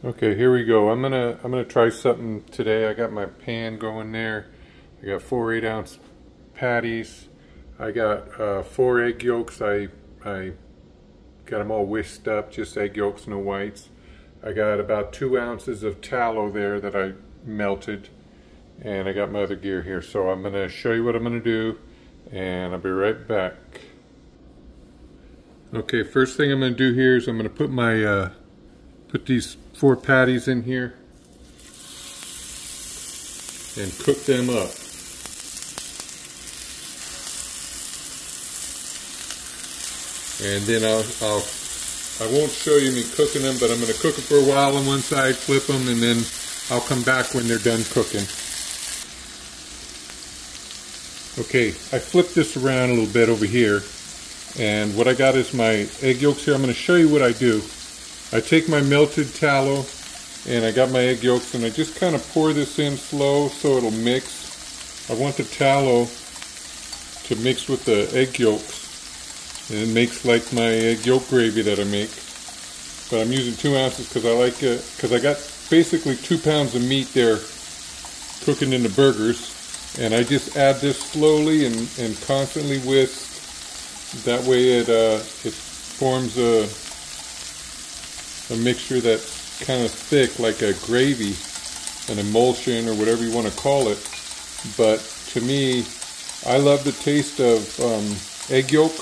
Okay, here we go. I'm gonna try something today. I got my pan going there. I got 4 8-ounce patties. I got 4 egg yolks. I got them all whisked up, just egg yolks, no whites. I got about 2 ounces of tallow there that I melted, and I got my other gear here. So I'm gonna show you what I'm gonna do, and I'll be right back. Okay, first thing I'm gonna do here is I'm gonna put my put these 4 patties in here and cook them up. And then I won't show you me cooking them, but I'm going to cook it for a while on one side, flip them, and then I'll come back when they're done cooking. Okay, I flipped this around a little bit over here, and what I got is my egg yolks here. I'm going to show you what I do. I take my melted tallow and I got my egg yolks, and I just kind of pour this in slow so it'll mix. I want the tallow to mix with the egg yolks, and it makes like my egg yolk gravy that I make. But I'm using 2 ounces because I like it, because I got basically 2 pounds of meat there cooking in the burgers, and I just add this slowly and constantly whisk. That way it forms a mixture that's kind of thick, like a gravy, an emulsion, or whatever you want to call it. But to me, I love the taste of egg yolk,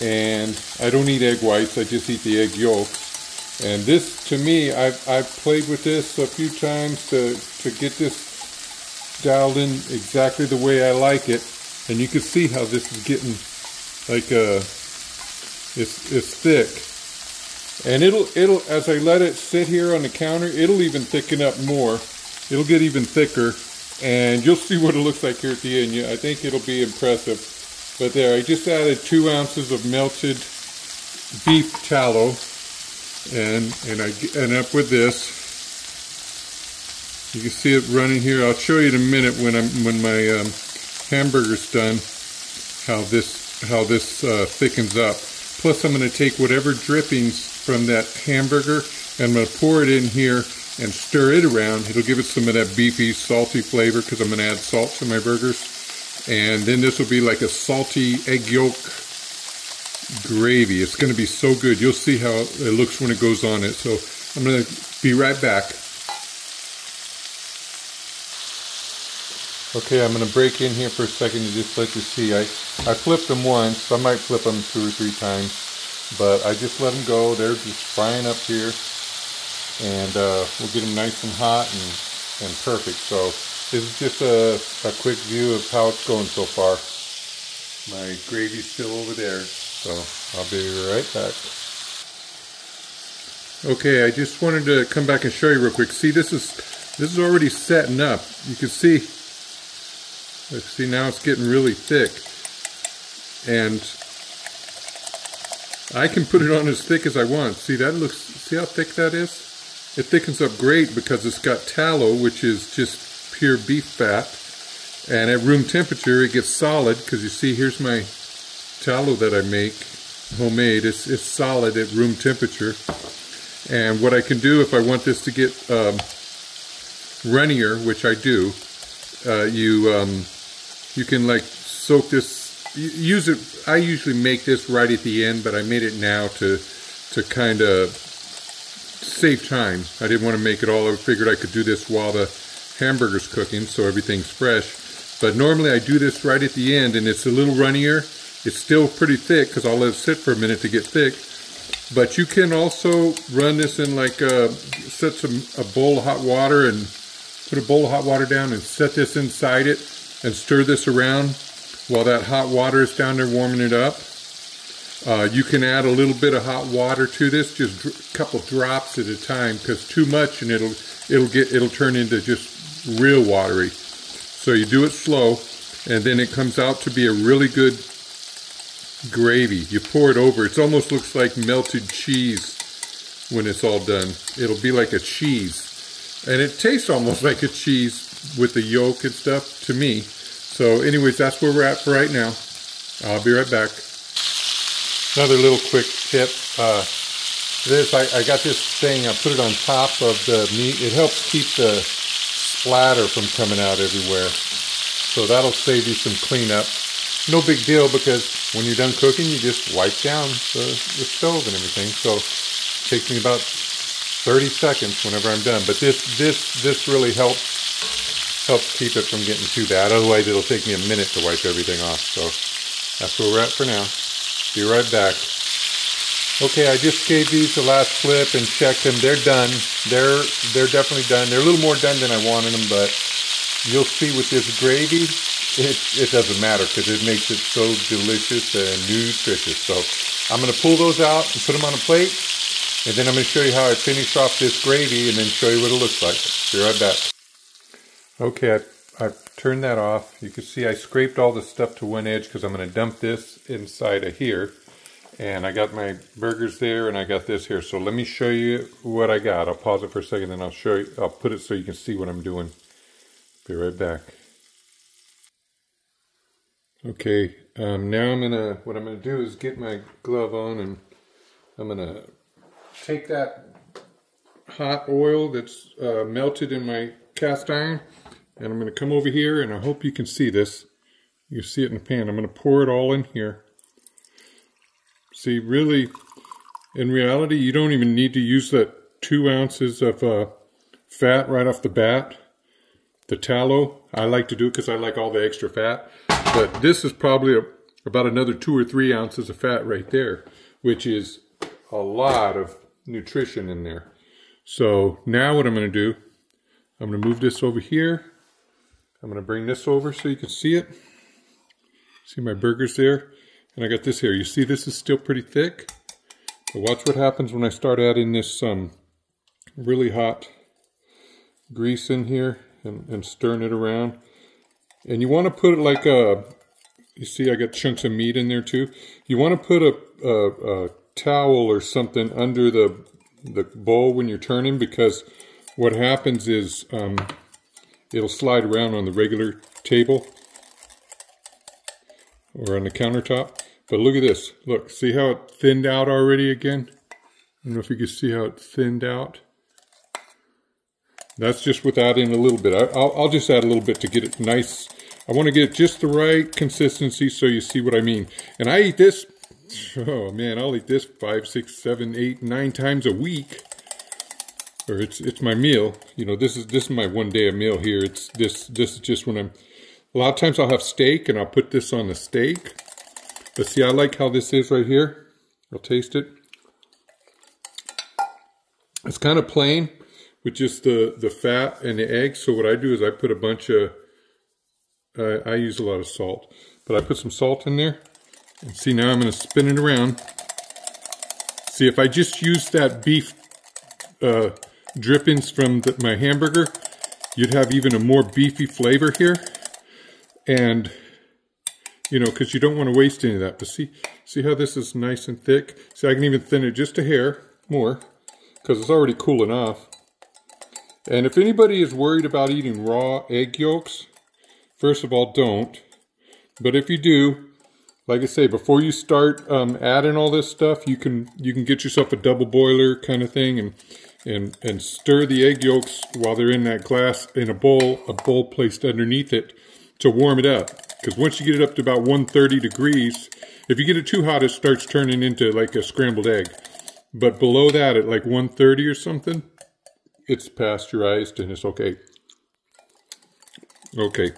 and I don't eat egg whites, I just eat the egg yolks. And this, to me, I've played with this a few times to get this dialed in exactly the way I like it. And you can see how this is getting like it's thick. And it'll as I let it sit here on the counter, it'll even thicken up more. It'll get even thicker, and you'll see what it looks like here at the end. I think it'll be impressive. But there, I just added 2 ounces of melted beef tallow, and I end up with this. You can see it running here. I'll show you in a minute when my hamburger's done how this thickens up. Plus, I'm going to take whatever drippings from that hamburger, and I'm going to pour it in here and stir it around. It'll give it some of that beefy, salty flavor, because I'm going to add salt to my burgers. And then this will be like a salty egg yolk gravy. It's going to be so good. You'll see how it looks when it goes on it. So I'm going to be right back. Okay, I'm going to break in here for a second to just let you see. I flipped them once. I might flip them 2 or 3 times. But I just let them go. They're just frying up here, and we'll get them nice and hot and perfect. So this is just a quick view of how it's going so far. My gravy's still over there, so I'll be right back. Okay, I just wanted to come back and show you real quick. See, this is already setting up. You can see. See, now it's getting really thick, and I can put it on as thick as I want. See how thick that is? It thickens up great because it's got tallow, which is just pure beef fat. And at room temperature, it gets solid, because you see, here's my tallow that I make, homemade. It's solid at room temperature. And what I can do, if I want this to get runnier, which I do, you can like soak this. Use it. I usually make this right at the end, but I made it now to kind of save time. I didn't want to make it all. I figured I could do this while the hamburger's cooking, so everything's fresh. But normally I do this right at the end, and it's a little runnier. It's still pretty thick because I'll let it sit for a minute to get thick. But you can also run this in like set a bowl of hot water, and put a bowl of hot water down and set this inside it and stir this around while that hot water is down there warming it up. You can add a little bit of hot water to this, just a couple drops at a time, because too much and it'll turn into just real watery. So you do it slow, and then it comes out to be a really good gravy. You pour it over. It almost looks like melted cheese when it's all done. It'll be like a cheese, and it tastes almost like a cheese with the yolk and stuff to me. So anyways, that's where we're at for right now. I'll be right back. Another little quick tip. this, I got this thing, I put it on top of the meat. It helps keep the splatter from coming out everywhere. So that'll save you some cleanup. No big deal, because when you're done cooking, you just wipe down the stove and everything. So it takes me about 30 seconds whenever I'm done. But this really helps keep it from getting too bad. Otherwise, it'll take me a minute to wipe everything off. So that's where we're at for now. Be right back. Okay, I just gave these the last flip and checked them. They're done. They're definitely done. They're a little more done than I wanted them, but you'll see with this gravy, it doesn't matter because it makes it so delicious and nutritious. So I'm going to pull those out and put them on a plate, and then I'm going to show you how I finish off this gravy and then show you what it looks like. Be right back. Okay, I've turned that off. You can see I scraped all the stuff to one edge because I'm going to dump this inside of here. And I got my burgers there, and I got this here. So let me show you what I got. I'll pause it for a second, then I'll show you. I'll put it so you can see what I'm doing. Be right back. Okay, now what I'm gonna do is get my glove on, and I'm gonna take that hot oil that's melted in my cast iron, and I'm gonna come over here, and I hope you can see this. You see it in the pan. I'm gonna pour it all in here. See, really, in reality, you don't even need to use that 2 ounces of fat right off the bat. The tallow, I like to do it because I like all the extra fat. But this is probably about another 2 or 3 ounces of fat right there, which is a lot of nutrition in there. So now what I'm going to do, I'm going to move this over here. I'm going to bring this over so you can see it. See my burgers there? And I got this here. You see this is still pretty thick. But watch what happens when I start adding this really hot grease in here and stirring it around. And you want to put it like you see I got chunks of meat in there too. You want to put a towel or something under the bowl when you're turning, because what happens is it'll slide around on the regular table or on the countertop. But look at this. Look, see how it thinned out already again? I don't know if you can see how it thinned out. That's just with adding a little bit. I'll just add a little bit to get it nice. I want to get just the right consistency so you see what I mean. And I eat this, oh man, I'll eat this 5, 6, 7, 8, 9 times a week. Or it's my meal. You know, this is my one day a meal here. This is just when a lot of times I'll have steak and I'll put this on the steak. But see, I like how this is right here. I'll taste it. It's kind of plain with just the fat and the egg. So what I do is I put a bunch of, I use a lot of salt. But I put some salt in there. And see, now I'm going to spin it around. See, if I just use that beef drippings from my hamburger, you'd have even a more beefy flavor here. And you know, because you don't want to waste any of that. But see how this is nice and thick? See, I can even thin it just a hair more because it's already cooling off. And if anybody is worried about eating raw egg yolks, first of all, don't. But if you do, like I say, before you start adding all this stuff, you can get yourself a double boiler kind of thing and stir the egg yolks while they're in that glass in a bowl placed underneath it to warm it up. Because once you get it up to about 130 degrees, if you get it too hot, it starts turning into like a scrambled egg. But below that, at like 130 or something, it's pasteurized and it's okay. Okay,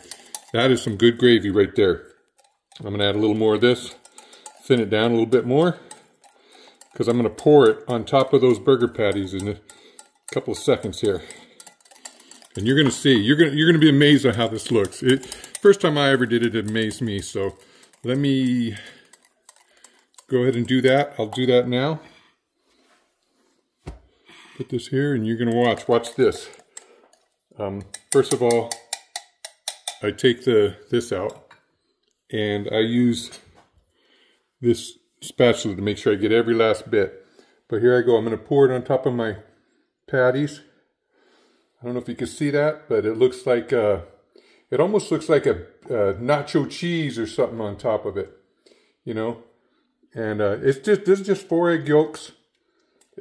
that is some good gravy right there. I'm going to add a little more of this, thin it down a little bit more, because I'm going to pour it on top of those burger patties in a couple of seconds here. And you're going to see, you're going to be amazed at how this looks. First time I ever did it, it amazed me. So let me go ahead and do that. I'll do that now. Put this here and you're going to watch this. First of all, I take this out and I use this spatula to make sure I get every last bit. But here I go. I'm going to pour it on top of my patties. I don't know if you can see that, but it looks like it almost looks like a nacho cheese or something on top of it, you know. And this is just 4 egg yolks.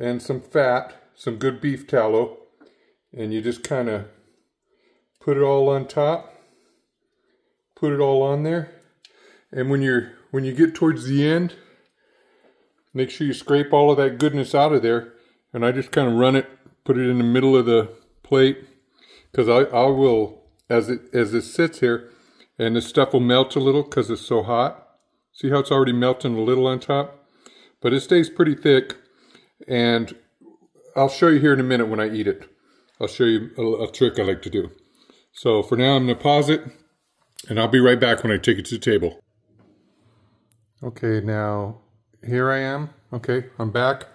and some fat, some good beef tallow, and you just kind of put it all on top, put it all on there, and when you get towards the end, make sure you scrape all of that goodness out of there. And I just kind of run it, put it in the middle of the plate, because I will, as it sits here, and the stuff will melt a little because it's so hot. See how it's already melting a little on top? But it stays pretty thick, and I'll show you here in a minute when I eat it. I'll show you a trick I like to do. So for now, I'm going to pause it, and I'll be right back when I take it to the table. Okay, now here I am. Okay, I'm back.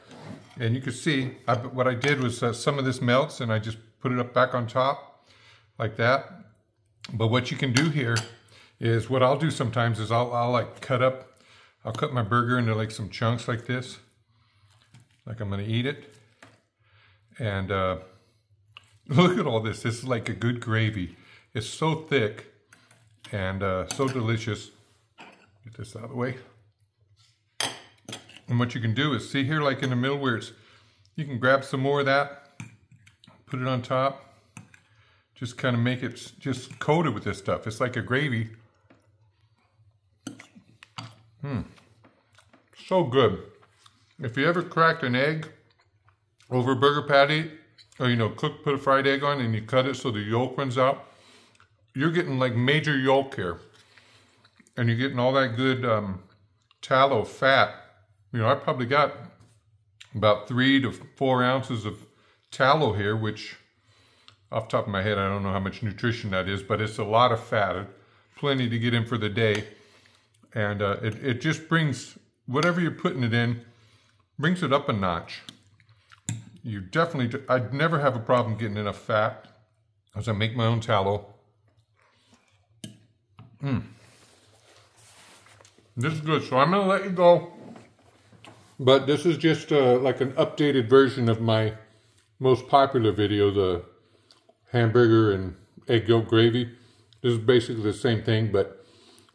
And you can see what I did was some of this melts and I just put it up back on top like that. But what you can do here is, what I'll do sometimes is I'll like I'll cut my burger into like some chunks like this. Like I'm gonna eat it. And look at all this. This is like a good gravy. It's so thick and so delicious. Get this out of the way. And what you can do is, see here like in the middle where you can grab some more of that, put it on top, just kind of make it just coated with this stuff. It's like a gravy. So good. If you ever cracked an egg over a burger patty, or put a fried egg on and you cut it so the yolk runs out, you're getting like major yolk here. And you're getting all that good tallow fat. I probably got about 3 to 4 ounces of tallow here, which off the top of my head, I don't know how much nutrition that is, but it's a lot of fat, plenty to get in for the day. And it just brings, whatever you're putting it in, brings it up a notch. You definitely, I'd never have a problem getting enough fat as I make my own tallow. This is good, so I'm gonna let you go. But this is just like an updated version of my most popular video, the hamburger and egg yolk gravy. This is basically the same thing, but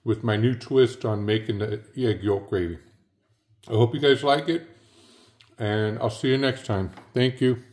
with my new twist on making the egg yolk gravy. I hope you guys like it, and I'll see you next time. Thank you.